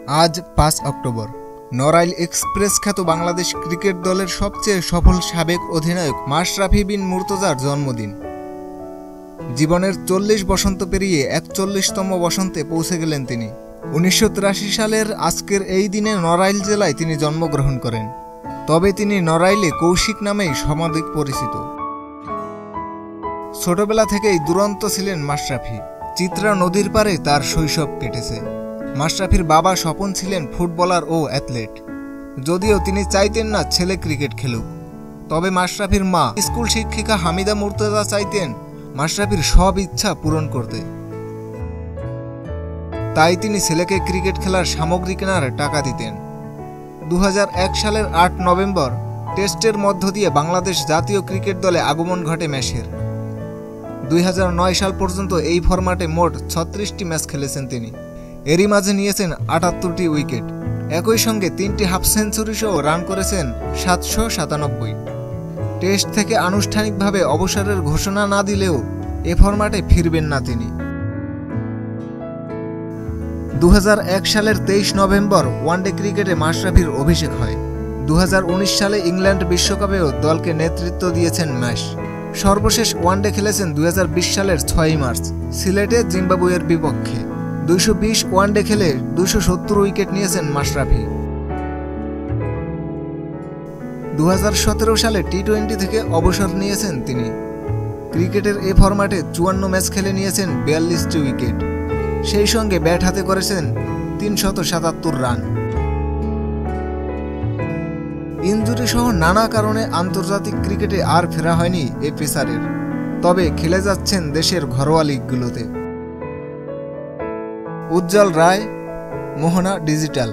আজ ৫ October. Narail express খ্যাত Bangladesh cricket দলের সবচেয়ে সফল সাবেক অধিনায়ক মাশরাফি বিন মুর্তজার জন্মদিন। জীবনের ৪০ বসন্ত পেরিয়ে ৪১তম বসন্তে পৌঁছে গেলেন তিনি। ১৯৮৩ সালের আজকের এই দিনে নড়াইল জেলায় তিনি জন্মগ্রহণ করেন। তবে তিনি নড়াইলে কৌশিক নামেই সমধিক পরিচিত। ছোটবেলা থেকেই দুরন্ত ছিলেন মাশরাফি। চিত্রা নদীর পাড়ে তার শৈশব কেটেছে। মাশরাফির বাবা স্বপন ছিলেন ফুটবলার ও অ্যাথলেট, যদিও তিনি চাইতেন না ছেলে ক্রিকেট খেলুক। তবে মাশরাফির মা স্কুল শিক্ষিকা হামিদা মুর্তজা চাইতেন মাশরাফির সব ইচ্ছা পূরণ করতে। তাই তিনি ছেলেকে ক্রিকেট খেলার সামগ্রী কেনার টাকা দিতেন। ২০০১ সালের ৮ নভেম্বর টেস্টের মধ্য দিয়ে বাংলাদেশ জাতীয় ক্রিকেট দলে আগমন ঘটে ম্যাশের। ২০০৯ সাল পর্যন্ত এই ফরম্যাটে মোট ৩৬টি ম্যাচ খেলেছেন তিনি। এরই মাঝে নিয়েছেন ৭৮টি উইকেট। একই সঙ্গে ৩টি হাফ সেঞ্চুরি সহ রান করেছেন ৭৯৭। টেস্ট থেকে আনুষ্ঠানিকভাবে অবসরের ঘোষণা না দিলেও এ ফরম্যাটে ফিরবেন না তিনি। ২০০১ সালের ২৩ নভেম্বর ওয়ানডে ক্রিকেটে মাশরাফির অভিষেক হয়। ২০১৯ সালে ইংল্যান্ড বিশ্বকাপেও দলকে নেতৃত্ব দিয়েছেন ম্যাশ। সর্বশেষ ওয়ানডে খেলেছেন ২০২০ সালের ৬ মার্চ সিলেটে জিম্বাবুয়ের বিপক্ষে। ২২০ ওয়ানডে খেলে ২৭০ উইকেট নিয়েছেন মাশরাফি। ২০১৭ সালে টি-২০ থেকে অবসর নিয়েছেন তিনি। ক্রিকেটের এ ফরম্যাটে ৫৪ ম্যাচ খেলে নিয়েছেন ৪২টি উইকেট। সেই সঙ্গে ব্যাট হাতে করেছেন ৩৭৭ রান। ইনজুরি সহ নানা কারণে আন্তর্জাতিক ক্রিকেটে আর ফেরা হয়নি এ পেসারের। তবে খেলে যাচ্ছেন দেশের ঘরোয়া লিগগুলোতে। উজ্জ্বল রায়, মোহনা ডিজিটাল।